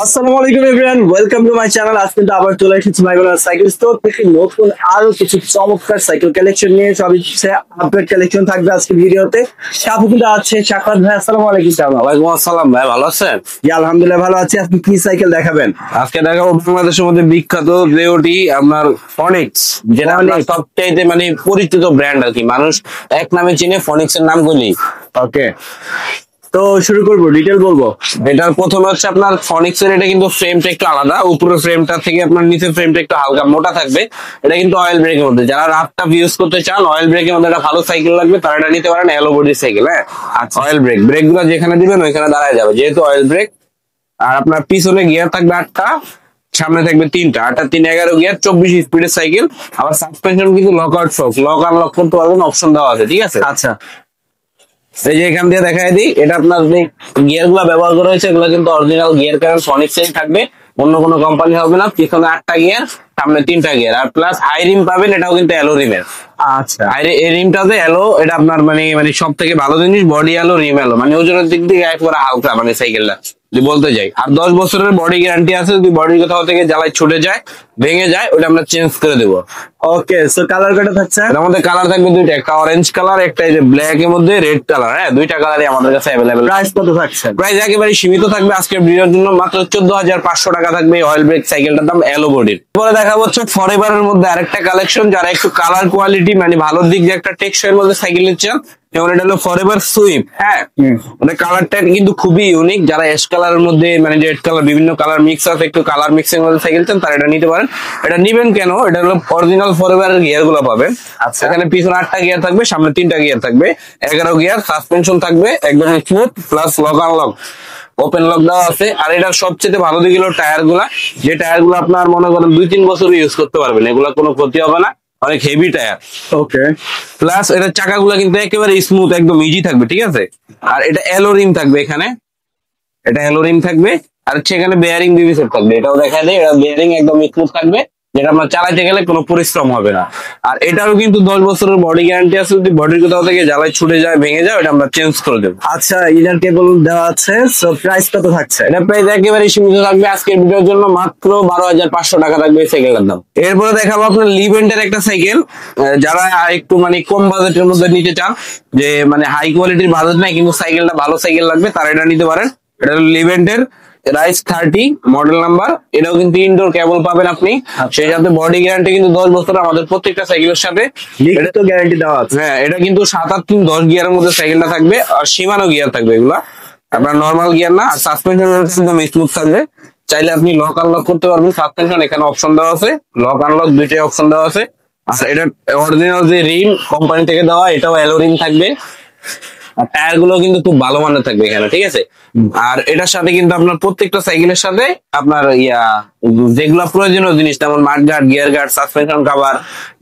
আসসালামু আলাইকুম everyone, welcome to my channel. আজ কিন্তু আবার চলে এসেছি মাইগোনা সাইকেল স্টোর থেকে নতুন আরো কিছু চমৎকার সাইকেল কালেকশন নিয়ে। সবই আপডেট কালেকশন থাকবে আজকে ভিডিওতে। সাথে কিন্তু আছে সাকাত ভাই। আসসালামু আলাইকুম। ওয়ালাইকুম আসসালাম ভাই, ভালো আছেন? জি আলহামদুলিল্লাহ ভালো আছি। আপনি কি সাইকেল দেখাবেন? আজকে দেখাবো বাংলাদেশের মধ্যে বিখ্যাত রেওটি আপনার ফনিক্স, যেটা আপনার সবচাইতে মানে পরিচিত ব্র্যান্ড আর কি, মানুষ এক নামে চিনে, ফনিক্স এর নাম গুলি। ওকে, তো শুরু করবো, ডিটেল বলবো। এটার প্রথমে হচ্ছে আপনার ফনিক্স এর, এটা কিন্তু ফ্রেমটা একটু আলাদা, উপরের ফ্রেমটা থেকে আপনার নিচের ফ্রেমটা একটু হালকা মোটা থাকবে। এটা কিন্তু অয়েল ব্রেকের মধ্যে, যারা রাফটাফ ইউজ করতে চান, অয়েল ব্রেকের মধ্যে একটা ভালো সাইকেল লাগবে, তারা এটা নিতে পারেন। এলো বডি সাইকেল, হ্যাঁ। আচ্ছা, অয়েল ব্রেক, ব্রেক গুলো যেখানে দিবেন ওইখানে দাঁড়ায় যাবে, যেহেতু অয়েল ব্রেক। আর আপনার পিছনে গিয়ার থাকবে 8টা, সামনে থাকবে 3টা, 8 আর 3 11 গিয়ার, 24 স্পিডের সাইকেল। আবার সাসপেনশন কিন্তু লক আউট শক, লক আনলক করতে পারবেন, অপশন দেওয়া আছে, ঠিক আছে। আচ্ছা, এই যে এখান দিয়ে দেখাই দিই, এটা আপনার যে গিয়ার গুলা ব্যবহার করা হয়েছে, এগুলো কিন্তু অরিজিনাল গিয়ার, কারণ ফনিক্স এর থাকবে, অন্য কোনো কোম্পানি হবে না। পিছনে 8টা গিয়ার, সামনে 3টা গিয়ার, আর প্লাস হাই রিম পাবেন, এটাও কিন্তু অ্যালো রিমের। আচ্ছা, এই রিমটাতে অ্যালো, এটা আপনার মানে মানে সব থেকে ভালো জিনিস, বডি অ্যালো, রিম অ্যালো, মানে ওজনের দিক দিয়ে একবারে হালকা মানে সাইকেলটা, যদি বলতে যাই। আর 10 বছরের বডি গ্যারান্টি আছে, যদি বডির কোথাও থেকে জ্বালায় ছুটে যায়, ভেঙে যায়, ওটা আমরা চেঞ্জ করে দেবো। ওকে। সো কালার কটা থাকছে? এর মধ্যে কালার থাকবে দুইটা, একটা অরেঞ্জ কালার, একটা এই যে ব্ল্যাক এর মধ্যে রেড কালার, হ্যাঁ, দুইটা কালারই আমাদের কাছে অ্যাভেলেবেল। প্রাইস কত থাকছে? প্রাইস একেবারে সীমিত থাকবে আজকের ভিডিওর জন্য, মাত্র 14,500 টাকা থাকবে অয়েল ব্রেক সাইকেলটার দাম, অ্যালো বডির। পরে দেখা হচ্ছে ফরএভারের মধ্যে আরেকটা কালেকশন, যারা একটু কালার কোয়ালিটি মানে ভালোর দিক দিয়ে একটা টেক্সচারের মধ্যে সাইকেল নিচ্ছেন, যেমন এটা হলো ফরএভার সুইপ, হ্যাঁ। ওদের কালারটা কিন্তু খুবই ইউনিক, যারা অ্যাশ কালারের মধ্যে মানে রেড কালার, বিভিন্ন কালার মিক্স আছে, একটু কালার মিক্সিং এর মধ্যে সাইকেল চান, তারা এটা নিতে পারেন। এটা নিবেন কেন, এটা হলো অরিজিনাল ফরএভারের গিয়ার গুলো পাবেন। আচ্ছা, এখানে পিছনে 8টা গিয়ার থাকবে, সামনে 3টা গিয়ার থাকবে, 11 গিয়ার, সাসপেনশন থাকবে একদম smooth, plus log unlock, open lock দেওয়া আছে। আর এটার সবচেয়ে ভালো দিক হলো টায়ার গুলা, যে টায়ার গুলো আপনার মনে করেন 2-3 বছর ইউজ করতে পারবেন, এগুলা কোনো ক্ষতি হবে না, অনেক হেভি টায়ার। ওকে, প্লাস এটার চাকাগুলো কিন্তু একেবারে স্মুথ, একদম ইজি থাকবে, ঠিক আছে। আর এটা অ্যালো রিম থাকবে, এখানে এটা অ্যালো রিম থাকবে, আর সেখানে বেয়ারিং বিবি সেট থাকবে, এটাও দেখা যায়, এটা বেয়ারিং একদম স্মুথ থাকবে, যেটা আপনার চালাইতে গেলে কোনো পরিশ্রম হবে না। আর এটারও কিন্তু 10 বছরের বডি গ্যারান্টি আছে, যদি বডির কোথাও থেকে জ্বালায় ছুটে যায়, ভেঙে যায়, ওটা আমরা চেঞ্জ করে দেবো। আচ্ছা, ইনার কেবল দেওয়া আছে। সো প্রাইস কত থাকছে? এটা প্রাইস একেবারে সীমিত থাকবে আজকের ভিডিওর জন্য, মাত্র 12,500 টাকা থাকবে এই সাইকেলের দাম। এরপরে দেখাবো আপনার লিভেন্টের একটা সাইকেল, যারা একটু মানে কম বাজেটের মধ্যে নিতে চান, যে মানে হাই কোয়ালিটির বাজেট নাই কিন্তু সাইকেলটা ভালো সাইকেল লাগবে, তারা এটা নিতে পারেন। এটা হলো লিভেন্টের রাইস 30 মডেল নাম্বার, এটাও কিন্তু ইনডোর কেবল পাবেন আপনি, সেই সাথে বডি গ্যারান্টি কিন্তু 10 বছর আমাদের প্রত্যেকটা সাইকেলের সাথে এটা তো গ্যারান্টি দেওয়া আছে। হ্যাঁ, এটা কিন্তু 7-8-3-10 গিয়ারের মধ্যে সাইকেলটা থাকবে, আর সীমানো গিয়ার থাকবে, এগুলা আপনার নর্মাল গিয়ার না। আর সাসপেনশন একদম স্মুথ থাকবে, চাইলে আপনি লক আনলক করতে পারবেন। সাসপেনশন এখানে অপশন দেওয়া আছে, লক আনলক দুইটাই অপশন দেওয়া আছে। আর এটা অরিজিনাল যে রিম কোম্পানি থেকে দেওয়া, এটাও অ্যালো রিম থাকবে। আর টায়ার গুলো কিন্তু খুব ভালো মানের থাকবে এখানে, ঠিক আছে। আর এটার সাথে কিন্তু আপনার প্রত্যেকটা সাইকেলের সাথে আপনার যেগুলো প্রয়োজনীয় জিনিস, যেমন mud guard, gear guard, suspension cover,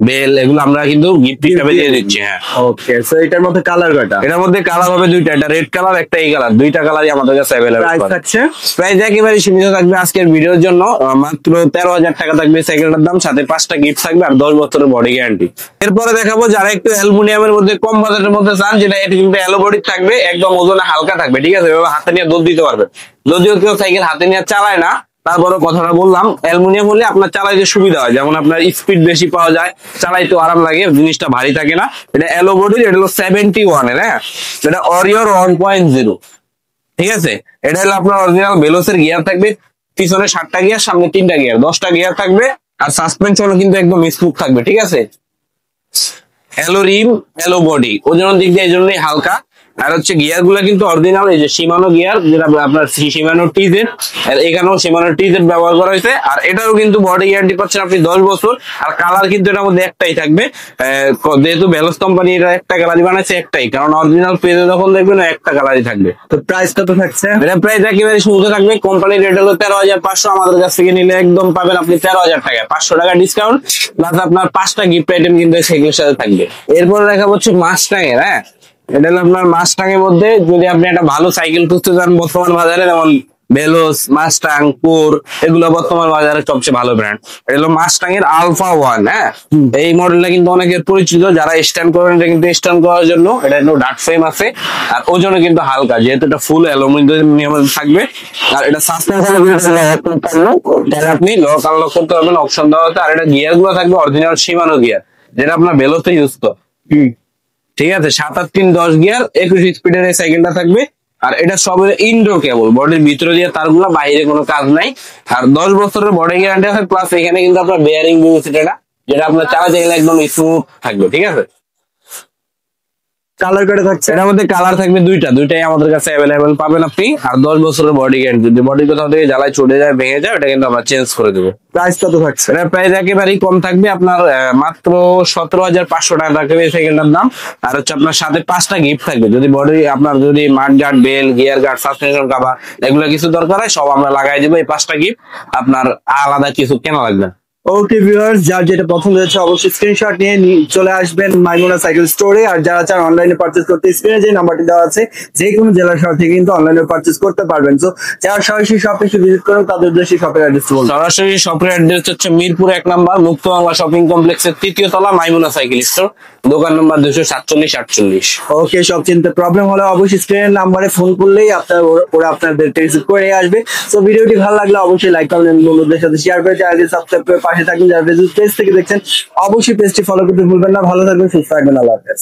bell, এগুলো আমরা কিন্তু গিফট হিসেবে দিয়ে দিচ্ছি, হ্যাঁ। ওকে, সো এটার মধ্যে কালার কয়টা? এটার মধ্যে কালার হবে দুইটা, একটা রেড কালার, একটা এই কালার, দুইটা কালারই আমাদের কাছে অ্যাভেলেবল। প্রাইস থাকছে? প্রাইস একেবারে সীমিত থাকবে আজকের ভিডিওর জন্য, মাত্র 13,000 টাকা থাকবে সাইকেলটার দাম, সাথে 5টা গিফট থাকবে, আর 10 বছরের বডি গ্যারান্টি। এরপরে দেখাবো যারা একটু অ্যালুমিনিয়ামের মধ্যে কম বাজেটের মধ্যে চান, যেটা এটা কিন্তু অ্যালো বডি থাকবে, একদম ওজনে হালকা থাকবে, ঠিক আছে। এভাবে হাতে নিয়ে দৌড় দিতে পারবে, যদিও কেউ সাইকেল হাতে নিয়ে চালায় না, তারপরে কথাটা বললাম, অ্যালুমিনিয়াম হলে আপনার চালাইতে সুবিধা হয়, যেমন আপনার স্পিড বেশি পাওয়া যায়, চালাইতে আরাম লাগে, জিনিসটা ভারী থাকে না। এটা অ্যালো বডির, এটা হলো 71 এর, হ্যাঁ। এটা অরিওর 1.0, ঠিক আছে। এটা হলো আপনার অরিজিনাল ভেলোসের গিয়ার থাকবে, পিছনে 7টা গিয়ার, সামনে 3টা গিয়ার, 10টা গিয়ার থাকবে। আর সাসপেনশনও কিন্তু একদম স্মুথ থাকবে, ঠিক আছে। অ্যালো রিম, অ্যালো বডি, ওজনের দিক দিয়ে এই জন্যই হালকা। আর হচ্ছে গিয়ার গুলা কিন্তু অরিজিনাল, এই যে সীমানো গিয়ার, যেটা আপনার সীমানো টিজেড, এখানেও সীমানো টিজেড ব্যবহার করা হয়েছে। আর এটারও কিন্তু বডি গ্যারান্টি পাচ্ছেন আপনি 10 বছর। আর কালার কিন্তু এটার মধ্যে একটাই থাকবে, যেহেতু ভেলোস কোম্পানি এটা একটা কালারই বানাইছে, একটাই, কারণ অরিজিনাল পেজে যখন দেখবেন একটা কালারই থাকবে। তো প্রাইস কত থাকছে? এটা প্রাইস একেবারে সীমিত থাকবে, কোম্পানির রেট হলো 13,500, আমাদের কাছ থেকে নিলে একদম পাবেন আপনি 13,000 টাকা, 500 টাকা ডিসকাউন্ট, প্লাস আপনার 5টা গিফট আইটেম কিন্তু সেগুলোর সাথে থাকবে। এরপরে দেখা হচ্ছে মাস্টাং এর, হ্যাঁ। এটা হলো আপনার মাস্টাং এর মধ্যে, যদি আপনি একটা ভালো সাইকেল খুঁজতে চান বর্তমান বাজারে, যেমন বেলোস, মাস্টাং, কোর, এগুলো বর্তমান বাজারে সবচেয়ে ভালো ব্র্যান্ড। এটা হলো মাস্টাং এর আলফা 1। হ্যাঁ, এই মডেলটা কিন্তু অনেকের পরিচিত, যারা স্ট্যান্ড করেন এটা কিন্তু স্ট্যান্ড করার জন্য। এটা একটু ডার্ট ফ্রেম আছে আর ওজনে কিন্তু হালকা, যেহেতু এটা ফুল অ্যালুমিনিয়াম থাকবে। আর এটা সাসপেনশন আপনি লক আনলক করতে পারবেন, অপশন দেওয়া আছে। আর এটা গিয়ার গুলো থাকবে অরিজিনাল শিমানো গিয়ার, যেটা আপনার বেলোতে ইউজ করে। ঠিক আছে, 7-8-3-10 গিয়ার 21 স্পিডের এই সাইকেলটা থাকবে। আর এটা সব ইনডোর কেবল, বডির ভিতরে দিয়ে তারগুলো, বাইরে কোনো কাজ নাই। আর 10 বছরের বডি গ্যারান্টি আছে, প্লাস এখানে কিন্তু আপনার বেয়ারিং দিয়েছে যেটা আপনার চালাতে গেলে একদম স্মুথ থাকবে। ঠিক আছে, কালার করে থাকছে। এটার মধ্যে কালার থাকবে দুইটাই আমাদের কাছে অ্যাভেলেবেল পাবেন আপনি। আর 10 বছরের বডি গ্যারান্টি, যদি বডি কোথাও থেকে জ্বালায় চলে যায়, ভেঙে যায়, এটা কিন্তু আমরা চেঞ্জ করে দেবো। প্রাইস কত থাকছে? এটা প্রাইস একেবারেই কম থাকবে, আপনার মাত্র 17,500 টাকা থাকবে এই সাইকেলটার দাম। আর হচ্ছে আপনার সাথে 5টা গিফট থাকবে। যদি বডি আপনার যদি mud guard, bell, gear guard, suspension cover এগুলো কিছু দরকার হয়, সব আমরা লাগাই দিব। এই 5টা গিফট আপনার আলাদা কিছু কেনা লাগবে। ওকে ভিউয়ার্স, যার যেটা পছন্দ হয়েছে অবশ্যই স্ক্রিনশট নিয়ে চলে আসবেন মাইমুনা সাইকেল স্টোরে। আর যারা চান অনলাইনে পারচেজ করতে, স্ক্রিনে যে নাম্বারটি দেওয়া আছে, যে কোনো জেলা শহর থেকে কিন্তু অনলাইনে পারচেজ করতে পারবেন। তো যারা সরাসরি শপে এসে ভিজিট করেন তাদের উদ্দেশ্যে শপের অ্যাড্রেস বলুন। সরাসরি শপের অ্যাড্রেস হচ্ছে মিরপুর 1 নম্বর মুক্ত বাংলা শপিং কমপ্লেক্সের 3য় তলা, মাইমুনা সাইকেল স্টোর, দোকান নম্বর 247-48। ওকে, সব চিন্তা প্রবলেম হলে অবশ্যই স্ক্রিনের নাম্বারে ফোন করলেই ওরা আপনাদের রিসিভ করে নিয়ে আসবে। তো ভিডিওটি ভালো লাগলে অবশ্যই লাইক করবেন, বন্ধুদের সাথে শেয়ার করে চ্যানেলটি সাবস্ক্রাইব করে পাশে থাকবেন। যারা ফেসবুক পেজ থেকে দেখছেন অবশ্যই পেজটি ফলো করতে ভুলবেন না। ভালো থাকবেন, সুস্থ থাকবেন, আল্লাহ হাফেজ।